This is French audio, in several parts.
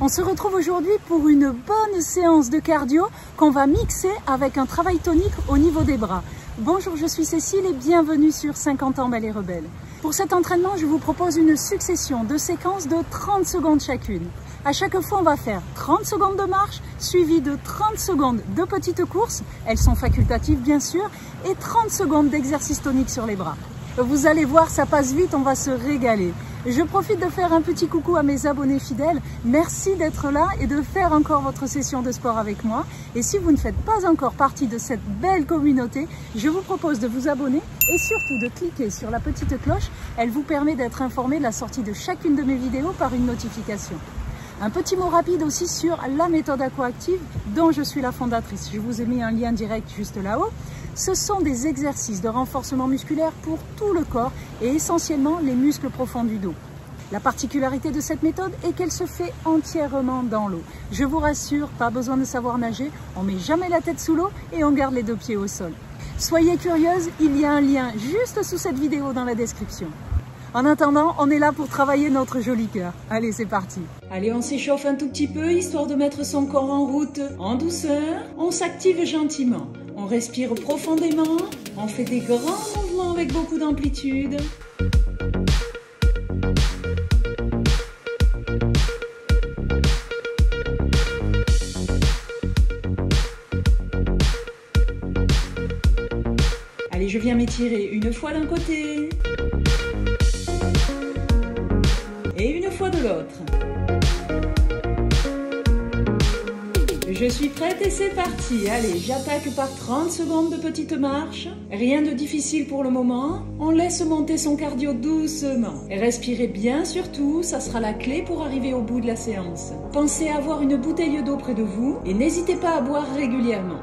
On se retrouve aujourd'hui pour une bonne séance de cardio qu'on va mixer avec un travail tonique au niveau des bras. Bonjour, je suis Cécile et bienvenue sur 50 ans Belle et Rebelle. Pour cet entraînement, je vous propose une succession de séquences de 30 secondes chacune. À chaque fois, on va faire 30 secondes de marche, suivi de 30 secondes de petites courses, elles sont facultatives bien sûr, et 30 secondes d'exercice tonique sur les bras. Vous allez voir, ça passe vite, on va se régaler. Je profite de faire un petit coucou à mes abonnés fidèles. Merci d'être là et de faire encore votre session de sport avec moi. Et si vous ne faites pas encore partie de cette belle communauté, je vous propose de vous abonner et surtout de cliquer sur la petite cloche. Elle vous permet d'être informé de la sortie de chacune de mes vidéos par une notification. Un petit mot rapide aussi sur la méthode Aqua-Active dont je suis la fondatrice. Je vous ai mis un lien direct juste là-haut. Ce sont des exercices de renforcement musculaire pour tout le corps et essentiellement les muscles profonds du dos. La particularité de cette méthode est qu'elle se fait entièrement dans l'eau. Je vous rassure, pas besoin de savoir nager, on ne met jamais la tête sous l'eau et on garde les deux pieds au sol. Soyez curieuse, il y a un lien juste sous cette vidéo dans la description. En attendant, on est là pour travailler notre joli cœur. Allez, c'est parti. Allez, on s'échauffe un tout petit peu, histoire de mettre son corps en route en douceur. On s'active gentiment. On respire profondément. On fait des grands mouvements avec beaucoup d'amplitude. Allez, je viens m'étirer une fois d'un côté. Et une fois de l'autre. Je suis prête et c'est parti. Allez, j'attaque par 30 secondes de petite marche. Rien de difficile pour le moment. On laisse monter son cardio doucement. Respirez bien surtout, ça sera la clé pour arriver au bout de la séance. Pensez à avoir une bouteille d'eau près de vous et n'hésitez pas à boire régulièrement.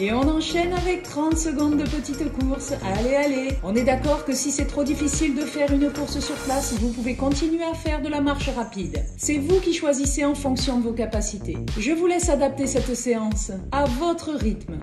Et on enchaîne avec 30 secondes de petite course. Allez, allez. On est d'accord que si c'est trop difficile de faire une course sur place, vous pouvez continuer à faire de la marche rapide. C'est vous qui choisissez en fonction de vos capacités. Je vous laisse adapter cette séance à votre rythme.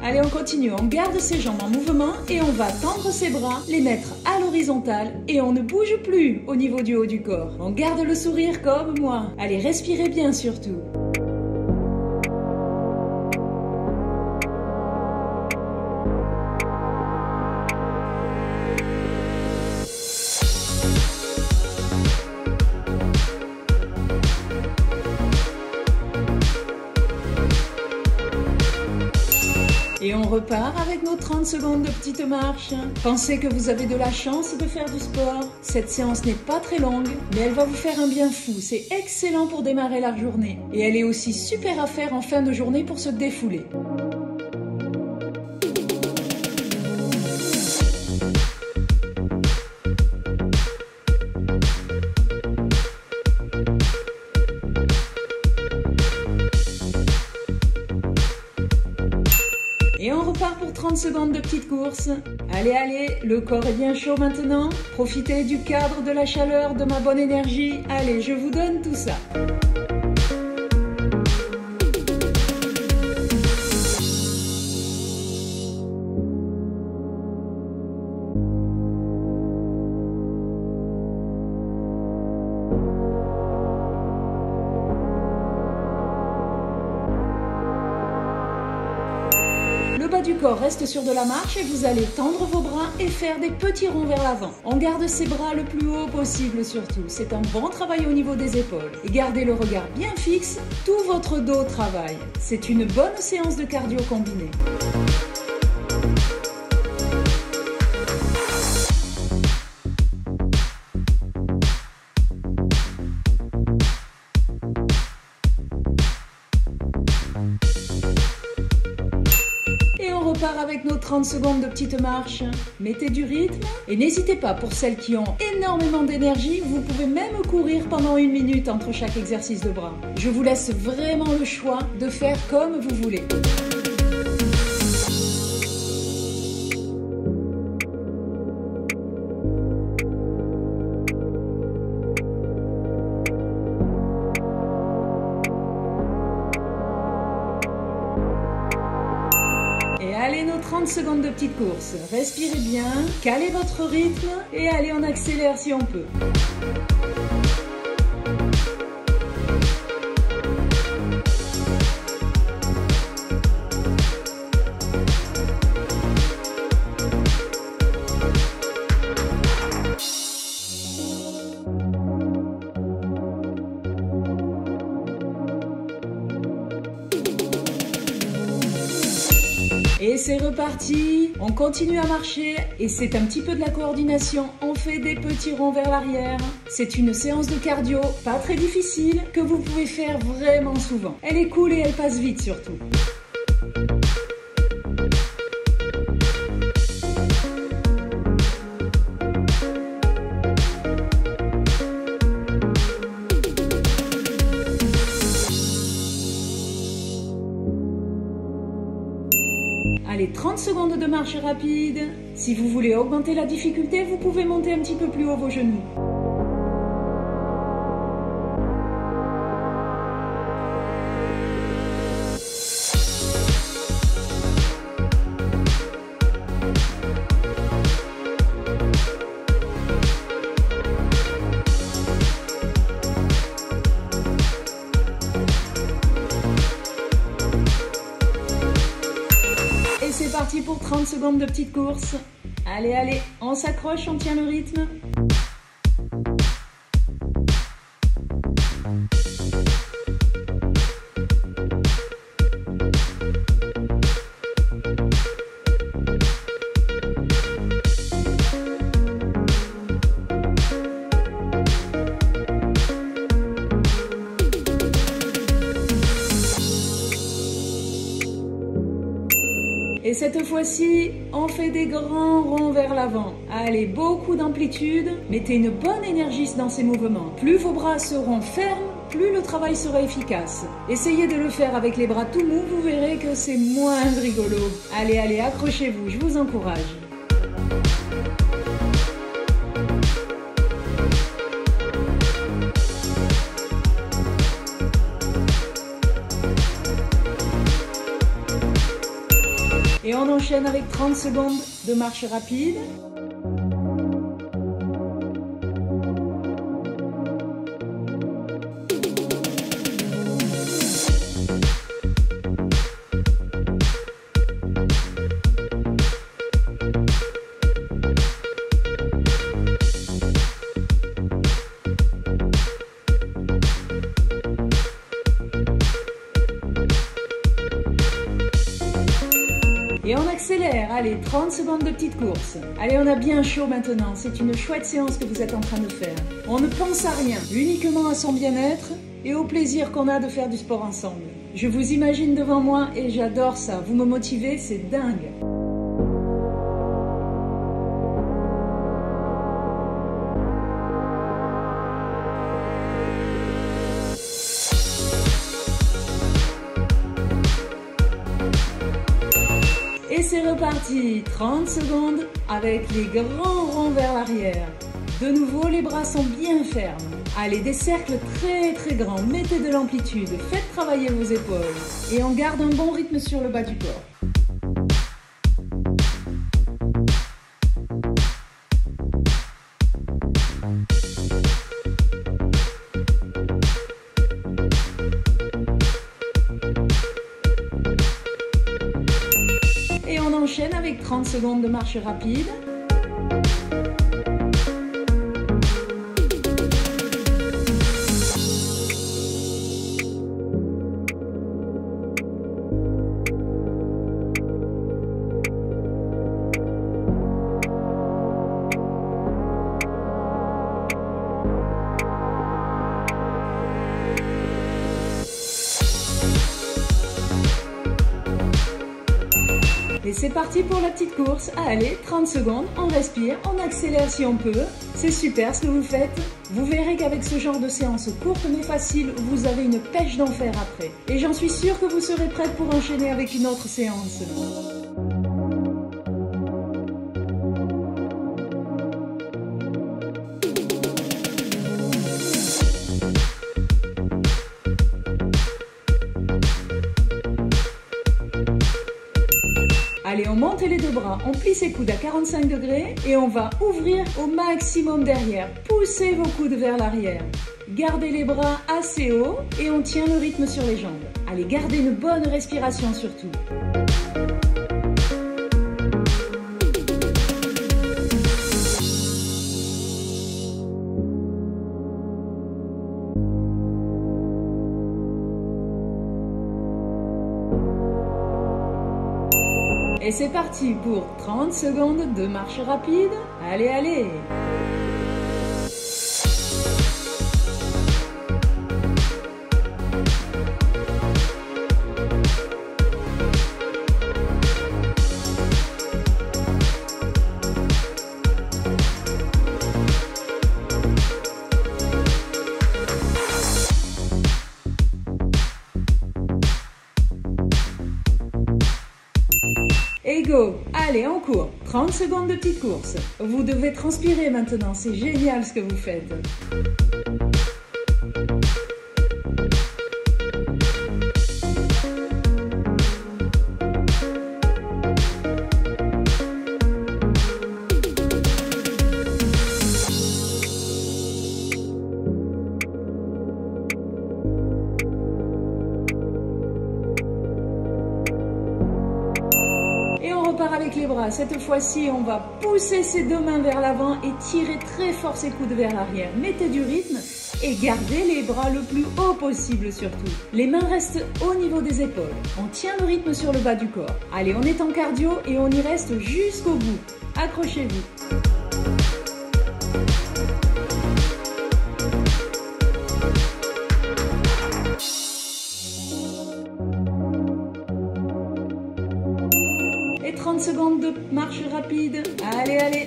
Allez, on continue, on garde ses jambes en mouvement et on va tendre ses bras, les mettre à l'horizontale et on ne bouge plus au niveau du haut du corps. On garde le sourire comme moi. Allez, respirez bien surtout. Et on repart avec nos 30 secondes de petite marche. Pensez que vous avez de la chance de faire du sport. Cette séance n'est pas très longue, mais elle va vous faire un bien fou. C'est excellent pour démarrer la journée. Et elle est aussi super à faire en fin de journée pour se défouler. Et on repart pour 30 secondes de petite course. Allez, allez, le corps est bien chaud maintenant. Profitez du cadre, de la chaleur, de ma bonne énergie. Allez, je vous donne tout ça. Le bas du corps reste sur de la marche et vous allez tendre vos bras et faire des petits ronds vers l'avant. On garde ses bras le plus haut possible surtout. C'est un bon travail au niveau des épaules. Et gardez le regard bien fixe, tout votre dos travaille. C'est une bonne séance de cardio combinée. repart avec nos 30 secondes de petite marche. Mettez du rythme et n'hésitez pas, pour celles qui ont énormément d'énergie, vous pouvez même courir pendant 1 minute entre chaque exercice de bras. Je vous laisse vraiment le choix de faire comme vous voulez. Allez, nos 30 secondes de petite course. Respirez bien, calez votre rythme et allez, on accélère si on peut. Et c'est reparti, on continue à marcher et c'est un petit peu de la coordination, on fait des petits ronds vers l'arrière. C'est une séance de cardio, pas très difficile, que vous pouvez faire vraiment souvent. Elle est cool et elle passe vite surtout. Allez, 30 secondes de marche rapide. Si vous voulez augmenter la difficulté, vous pouvez monter un petit peu plus haut vos genoux. C'est parti pour 30 secondes de petite course. Allez, allez, on s'accroche, on tient le rythme. Et cette fois-ci, on fait des grands ronds vers l'avant. Allez, beaucoup d'amplitude. Mettez une bonne énergie dans ces mouvements. Plus vos bras seront fermes, plus le travail sera efficace. Essayez de le faire avec les bras tout mous, vous verrez que c'est moins rigolo. Allez, allez, accrochez-vous, je vous encourage. Et on enchaîne avec 30 secondes de marche rapide. Et on accélère, allez, 30 secondes de petite course. Allez, on a bien chaud maintenant, c'est une chouette séance que vous êtes en train de faire. On ne pense à rien, uniquement à son bien-être et au plaisir qu'on a de faire du sport ensemble. Je vous imagine devant moi et j'adore ça, vous me motivez, c'est dingue. Et c'est reparti, 30 secondes avec les grands ronds vers l'arrière. De nouveau, les bras sont bien fermes. Allez, des cercles très très grands, mettez de l'amplitude, faites travailler vos épaules. Et on garde un bon rythme sur le bas du corps. Et on enchaîne avec 30 secondes de marche rapide. Et Et c'est parti pour la petite course. Allez, 30 secondes, on respire, on accélère si on peut. C'est super ce que vous faites. Vous verrez qu'avec ce genre de séance courte mais facile, vous avez une pêche d'enfer après. Et j'en suis sûre que vous serez prête pour enchaîner avec une autre séance. Allez, on monte les deux bras, on plie ses coudes à 45 degrés et on va ouvrir au maximum derrière. Poussez vos coudes vers l'arrière. Gardez les bras assez haut et on tient le rythme sur les jambes. Allez, gardez une bonne respiration surtout. Et c'est parti pour 30 secondes de marche rapide. Allez, allez! Et go! Allez, on court. 30 secondes de petite course. Vous devez transpirer maintenant, c'est génial ce que vous faites. Avec les bras, cette fois-ci on va pousser ses deux mains vers l'avant et tirer très fort ses coudes vers l'arrière. Mettez du rythme et gardez les bras le plus haut possible surtout. Les mains restent au niveau des épaules. On tient le rythme sur le bas du corps. Allez, on est en cardio et on y reste jusqu'au bout. Accrochez-vous. Et 30 secondes de marche rapide. Allez, allez.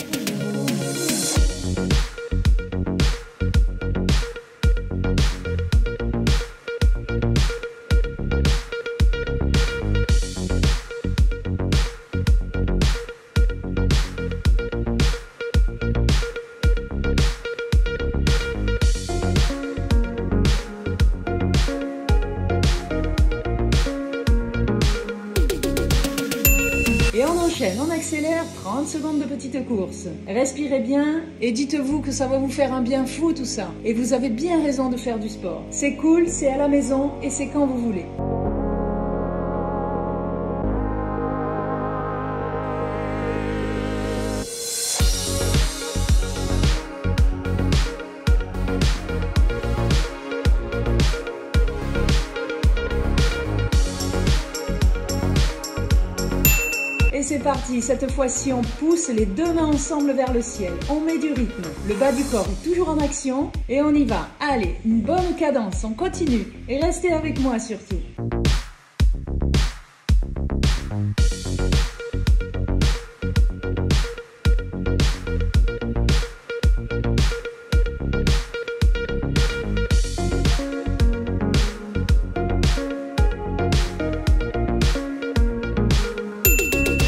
Et on enchaîne, on accélère, 30 secondes de petite course. Respirez bien et dites-vous que ça va vous faire un bien fou tout ça. Et vous avez bien raison de faire du sport. C'est cool, c'est à la maison et c'est quand vous voulez. Et c'est parti, cette fois-ci on pousse les deux mains ensemble vers le ciel, on met du rythme, le bas du corps est toujours en action et on y va. Allez, une bonne cadence, on continue et restez avec moi surtout.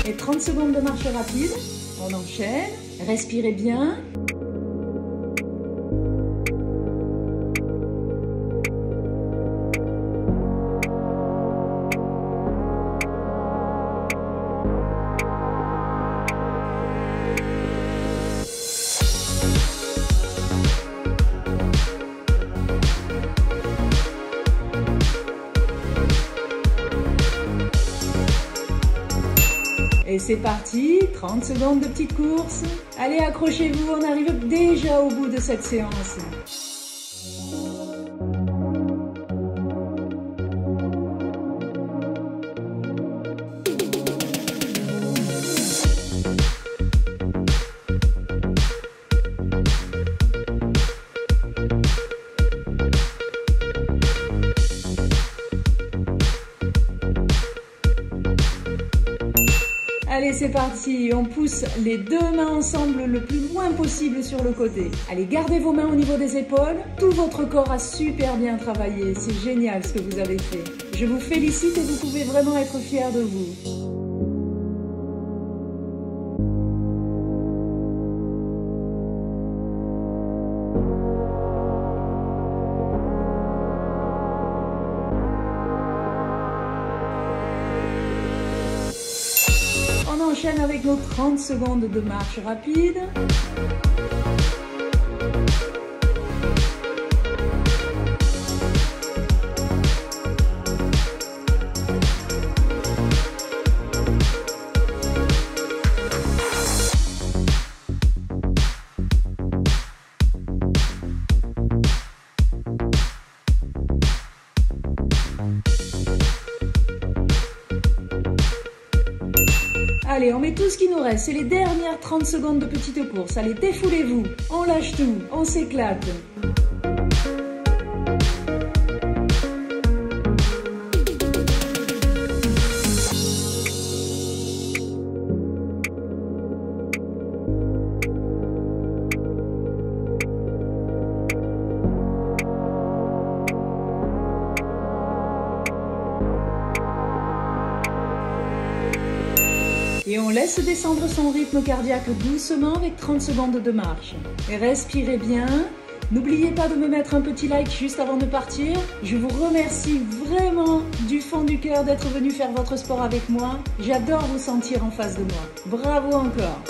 Et 30 secondes de marche rapide, on enchaîne, respirez bien. Et c'est parti, 30 secondes de petite course. Allez, accrochez-vous, on arrive déjà au bout de cette séance. c'est parti, on pousse les deux mains ensemble le plus loin possible sur le côté. Allez, gardez vos mains au niveau des épaules. Tout votre corps a super bien travaillé. C'est génial ce que vous avez fait. Je vous félicite et vous pouvez vraiment être fiers de vous. On enchaîne avec nos 30 secondes de marche rapide. Allez, on met tout ce qui nous reste. C'est les dernières 30 secondes de petite course. Allez, défoulez-vous. On lâche tout. On s'éclate. Et on laisse descendre son rythme cardiaque doucement avec 30 secondes de marche. Et respirez bien. N'oubliez pas de me mettre un petit like juste avant de partir. Je vous remercie vraiment du fond du cœur d'être venu faire votre sport avec moi. J'adore vous sentir en face de moi. Bravo encore.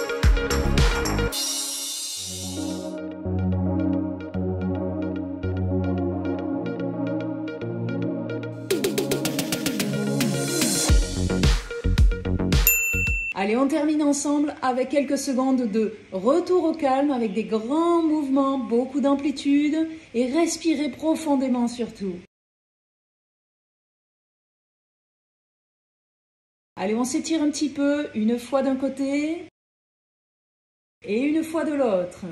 Allez, on termine ensemble avec quelques secondes de retour au calme avec des grands mouvements, beaucoup d'amplitude et respirez profondément surtout. Allez, on s'étire un petit peu, une fois d'un côté et une fois de l'autre.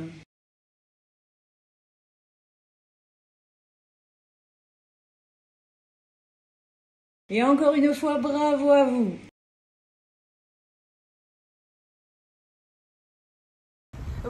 Et encore une fois, bravo à vous.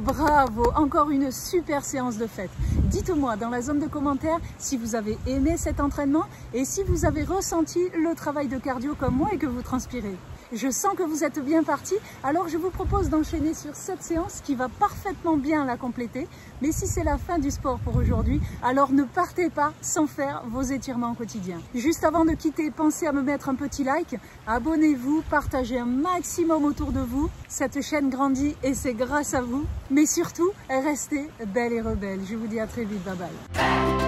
Bravo, encore une super séance de fête. Dites-moi dans la zone de commentaires si vous avez aimé cet entraînement et si vous avez ressenti le travail de cardio comme moi et que vous transpirez. Je sens que vous êtes bien parti, alors je vous propose d'enchaîner sur cette séance qui va parfaitement bien la compléter. Mais si c'est la fin du sport pour aujourd'hui, alors ne partez pas sans faire vos étirements au quotidien. Juste avant de quitter, pensez à me mettre un petit like, abonnez-vous, partagez un maximum autour de vous. Cette chaîne grandit et c'est grâce à vous. Mais surtout, restez belle et rebelle. Je vous dis à très vite, bye bye.